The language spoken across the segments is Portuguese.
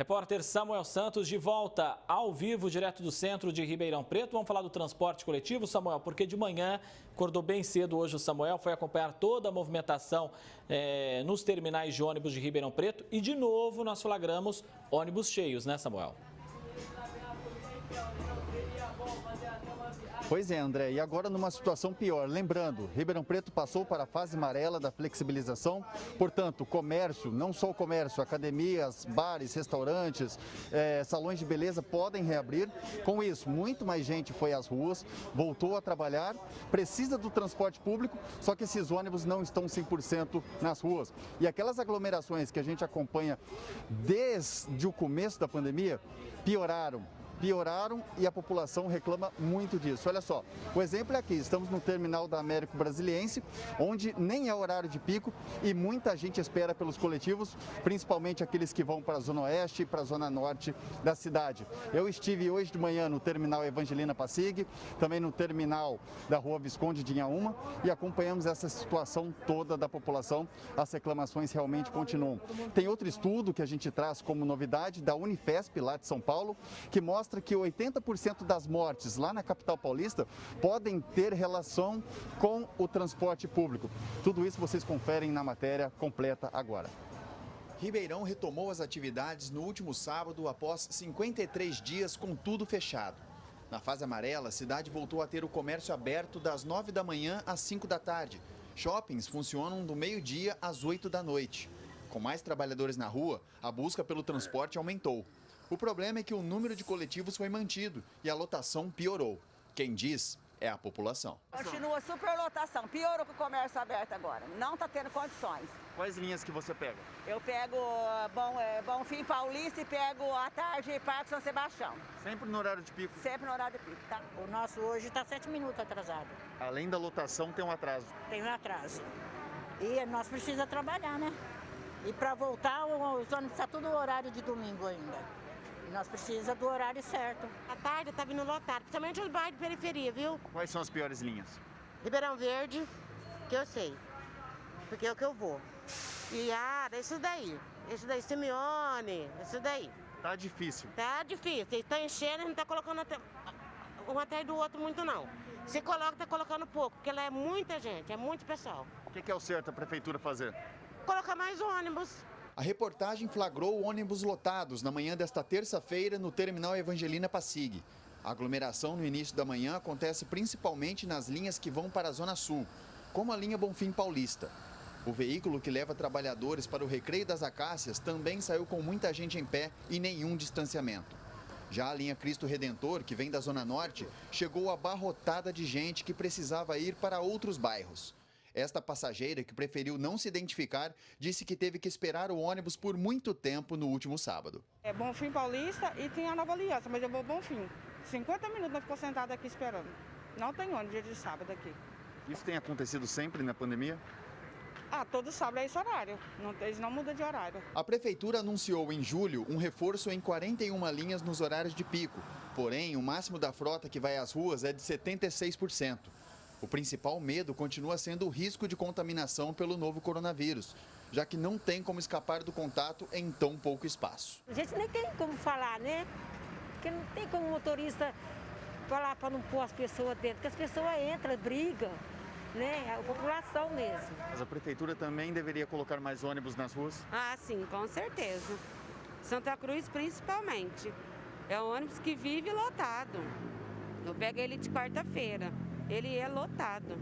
Repórter Samuel Santos de volta ao vivo, direto do centro de Ribeirão Preto. Vamos falar do transporte coletivo, Samuel, porque de manhã, acordou bem cedo hoje o Samuel, foi acompanhar toda a movimentação nos terminais de ônibus de Ribeirão Preto e de novo nós flagramos ônibus cheios, né, Samuel? Pois é, André, e agora numa situação pior. Lembrando, Ribeirão Preto passou para a fase amarela da flexibilização, portanto, comércio, não só o comércio, academias, bares, restaurantes, salões de beleza podem reabrir. Com isso, muito mais gente foi às ruas, voltou a trabalhar, precisa do transporte público, só que esses ônibus não estão 100% nas ruas. E aquelas aglomerações que a gente acompanha desde o começo da pandemia pioraram e a população reclama muito disso. Olha só, o exemplo é aqui, estamos no terminal da Américo Brasiliense, onde nem é horário de pico e muita gente espera pelos coletivos, principalmente aqueles que vão para a Zona Oeste e para a Zona Norte da cidade. Eu estive hoje de manhã no terminal Evangelina Passig, também no terminal da Rua Visconde de Inhaúma e acompanhamos essa situação toda da população. As reclamações realmente continuam. Tem outro estudo que a gente traz como novidade da Unifesp, lá de São Paulo, que mostra que 80% das mortes lá na capital paulista podem ter relação com o transporte público. Tudo isso vocês conferem na matéria completa agora. Ribeirão retomou as atividades no último sábado após 53 dias com tudo fechado. Na fase amarela, a cidade voltou a ter o comércio aberto das 9 da manhã às 5 da tarde. Shoppings funcionam do meio-dia às 8 da noite. Com mais trabalhadores na rua, a busca pelo transporte aumentou. O problema é que o número de coletivos foi mantido e a lotação piorou. Quem diz é a população. Continua superlotação, piorou com o comércio aberto agora, não está tendo condições. Quais linhas que você pega? Eu pego Bonfim Paulista e pego à tarde Parque São Sebastião. Sempre no horário de pico? Sempre no horário de pico, tá? O nosso hoje está 7 minutos atrasado. Além da lotação, tem um atraso? Tem um atraso. E nós precisamos trabalhar, né? E para voltar, os ônibus está tudo no horário de domingo ainda. Nós precisamos do horário certo. À tarde tá vindo lotado, principalmente os bairros de periferia, viu? Quais são as piores linhas? Ribeirão Verde, que eu sei, porque é o que eu vou. E esse daí, Simeone, esse daí. Tá difícil. Tá difícil, tá enchendo, não tá colocando um atrás do outro muito não. Se coloca, tá colocando pouco, porque lá é muita gente, é muito pessoal. O que é o certo a prefeitura fazer? Colocar mais ônibus. A reportagem flagrou ônibus lotados na manhã desta terça-feira no terminal Evangelina Passig. A aglomeração no início da manhã acontece principalmente nas linhas que vão para a Zona Sul, como a linha Bonfim Paulista. O veículo que leva trabalhadores para o Recreio das Acácias também saiu com muita gente em pé e nenhum distanciamento. Já a linha Cristo Redentor, que vem da Zona Norte, chegou abarrotada de gente que precisava ir para outros bairros. Esta passageira, que preferiu não se identificar, disse que teve que esperar o ônibus por muito tempo no último sábado. É Bonfim Paulista e tem a Nova Aliança, mas eu vou Bonfim. 50 minutos nós ficamos sentados aqui esperando. Não tem ônibus dia de sábado aqui. Isso tem acontecido sempre na pandemia? Todo sábado é esse horário. Eles não mudam de horário. A prefeitura anunciou em julho um reforço em 41 linhas nos horários de pico. Porém, o máximo da frota que vai às ruas é de 76%. O principal medo continua sendo o risco de contaminação pelo novo coronavírus, já que não tem como escapar do contato em tão pouco espaço. A gente nem tem como falar, né? Porque não tem como o motorista falar para não pôr as pessoas dentro, porque as pessoas entram, brigam, né? A população mesmo. Mas a prefeitura também deveria colocar mais ônibus nas ruas? Sim, com certeza. Santa Cruz principalmente. É um ônibus que vive lotado. Eu pego ele de quarta-feira. Ele é lotado.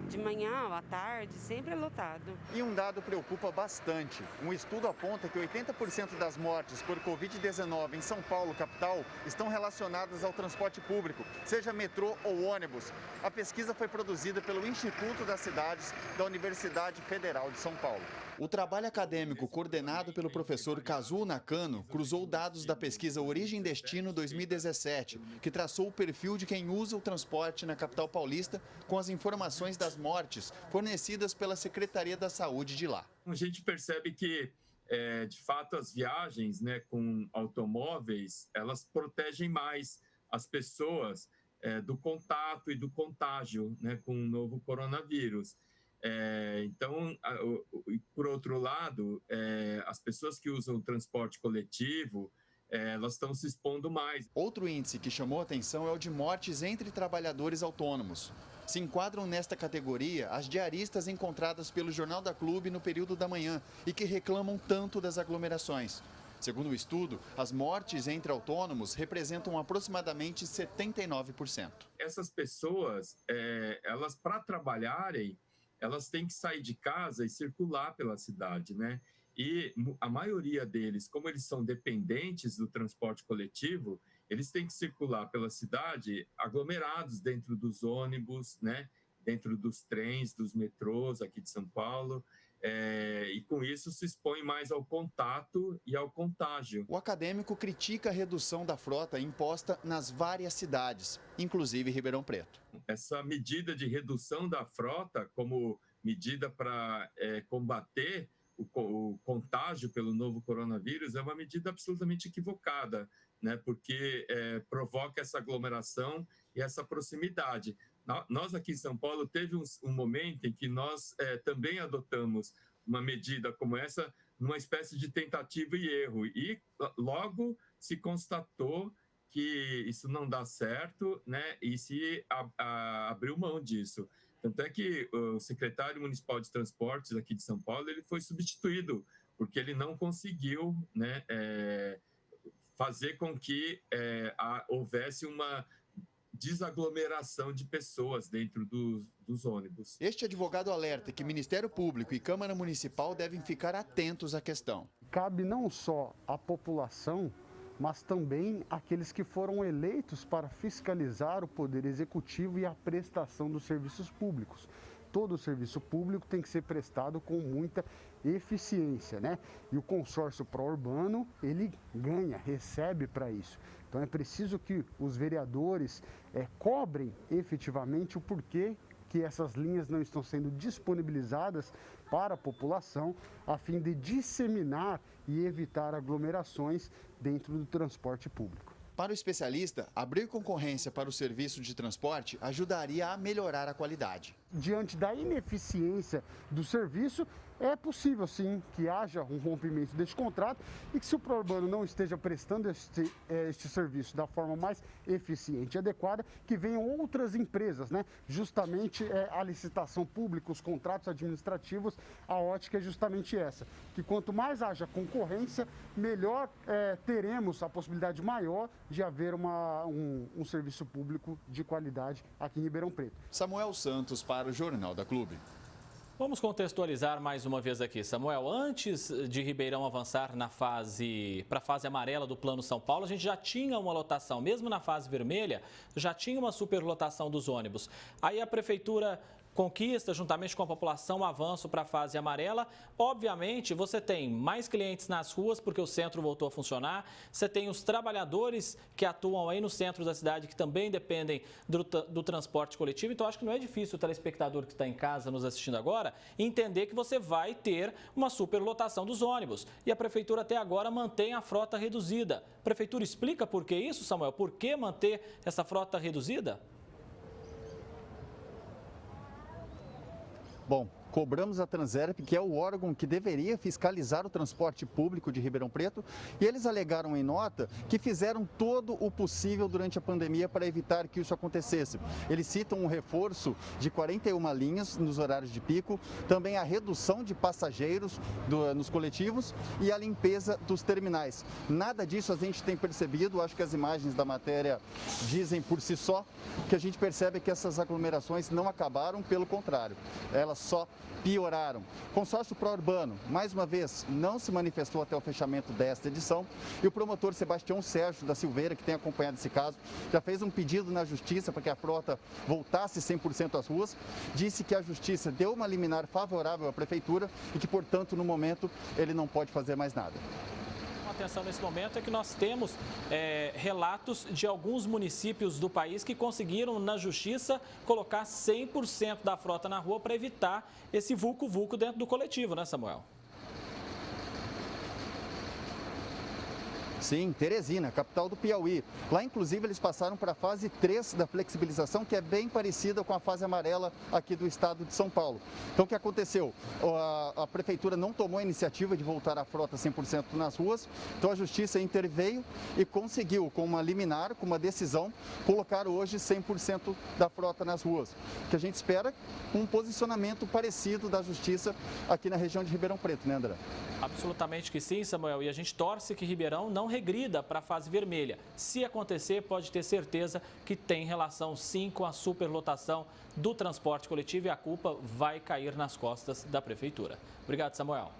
De manhã, à tarde, sempre é lotado. E um dado preocupa bastante. Um estudo aponta que 80% das mortes por Covid-19 em São Paulo, capital, estão relacionadas ao transporte público, seja metrô ou ônibus. A pesquisa foi produzida pelo Instituto das Cidades da Universidade Federal de São Paulo. O trabalho acadêmico coordenado pelo professor Kazuo Nakano cruzou dados da pesquisa Origem Destino 2017, que traçou o perfil de quem usa o transporte na capital paulista com as informações das mortes fornecidas pela Secretaria da Saúde de lá. A gente percebe que, de fato, as viagens, né, com automóveis, elas protegem mais as pessoas do contato e do contágio, né, com o novo coronavírus. Então, por outro lado, as pessoas que usam o transporte coletivo, elas estão se expondo mais. Outro índice que chamou atenção é o de mortes entre trabalhadores autônomos. Se enquadram nesta categoria as diaristas encontradas pelo Jornal da Clube no período da manhã e que reclamam tanto das aglomerações. Segundo o estudo, as mortes entre autônomos representam aproximadamente 79%. Essas pessoas, elas para trabalharem, elas têm que sair de casa e circular pela cidade, né? E a maioria deles, como eles são dependentes do transporte coletivo, eles têm que circular pela cidade aglomerados dentro dos ônibus, né? Dentro dos trens, dos metrôs aqui de São Paulo. E com isso se expõe mais ao contato e ao contágio. O acadêmico critica a redução da frota imposta nas várias cidades, inclusive Ribeirão Preto. Essa medida de redução da frota como medida para combater o contágio pelo novo coronavírus é uma medida absolutamente equivocada, né? Porque provoca essa aglomeração e essa proximidade. Nós aqui em São Paulo teve um momento em que nós também adotamos uma medida como essa, numa espécie de tentativa e erro, e logo se constatou que isso não dá certo, né? E se abriu mão disso. Tanto é que o secretário municipal de transportes aqui de São Paulo ele foi substituído, porque ele não conseguiu, né, fazer com que houvesse uma desaglomeração de pessoas dentro dos ônibus. Este advogado alerta que Ministério Público e Câmara Municipal devem ficar atentos à questão. Cabe não só à população, mas também aqueles que foram eleitos para fiscalizar o Poder Executivo e a prestação dos serviços públicos. Todo o serviço público tem que ser prestado com muita eficiência, né? E o consórcio pró-urbano, ele ganha, recebe para isso. Então é preciso que os vereadores cobrem efetivamente o porquê que essas linhas não estão sendo disponibilizadas para a população, a fim de disseminar e evitar aglomerações dentro do transporte público. Para o especialista, abrir concorrência para o serviço de transporte ajudaria a melhorar a qualidade. Diante da ineficiência do serviço, é possível sim que haja um rompimento deste contrato e que, se o pró-urbano não esteja prestando este serviço da forma mais eficiente e adequada, que venham outras empresas, né? Justamente a licitação pública, os contratos administrativos, a ótica é justamente essa, que quanto mais haja concorrência, melhor teremos a possibilidade maior de haver um serviço público de qualidade aqui em Ribeirão Preto. Samuel Santos para o Jornal da Clube. Vamos contextualizar mais uma vez aqui, Samuel. Antes de Ribeirão avançar para a fase amarela do Plano São Paulo, a gente já tinha uma lotação, mesmo na fase vermelha, já tinha uma superlotação dos ônibus. Aí a prefeitura conquista, juntamente com a população, o avanço para a fase amarela. Obviamente, você tem mais clientes nas ruas, porque o centro voltou a funcionar. Você tem os trabalhadores que atuam aí no centro da cidade, que também dependem do transporte coletivo. Então, acho que não é difícil o telespectador que está em casa nos assistindo agora entender que você vai ter uma superlotação dos ônibus. E a prefeitura até agora mantém a frota reduzida. A prefeitura explica por que isso, Samuel? Por que manter essa frota reduzida? Bom, cobramos a Transerp, que é o órgão que deveria fiscalizar o transporte público de Ribeirão Preto, e eles alegaram em nota que fizeram todo o possível durante a pandemia para evitar que isso acontecesse. Eles citam um reforço de 41 linhas nos horários de pico, também a redução de passageiros nos coletivos e a limpeza dos terminais. Nada disso a gente tem percebido, acho que as imagens da matéria dizem por si só, que a gente percebe que essas aglomerações não acabaram, pelo contrário, elas só pioraram. O consórcio pró-urbano, mais uma vez, não se manifestou até o fechamento desta edição, e o promotor Sebastião Sérgio da Silveira, que tem acompanhado esse caso, já fez um pedido na justiça para que a frota voltasse 100% às ruas, disse que a justiça deu uma liminar favorável à prefeitura e que, portanto, no momento, ele não pode fazer mais nada. Atenção nesse momento é que nós temos relatos de alguns municípios do país que conseguiram, na justiça, colocar 100% da frota na rua para evitar esse vulco-vulco dentro do coletivo, né, Samuel? Sim, Teresina, capital do Piauí. Lá, inclusive, eles passaram para a fase 3 da flexibilização, que é bem parecida com a fase amarela aqui do estado de São Paulo. Então, o que aconteceu? A prefeitura não tomou a iniciativa de voltar a frota 100% nas ruas, então a justiça interveio e conseguiu, com uma liminar, com uma decisão, colocar hoje 100% da frota nas ruas. O que a gente espera um posicionamento parecido da justiça aqui na região de Ribeirão Preto, né, André? Absolutamente que sim, Samuel. E a gente torce que Ribeirão não regrida para a fase vermelha. Se acontecer, pode ter certeza que tem relação sim com a superlotação do transporte coletivo e a culpa vai cair nas costas da prefeitura. Obrigado, Samuel.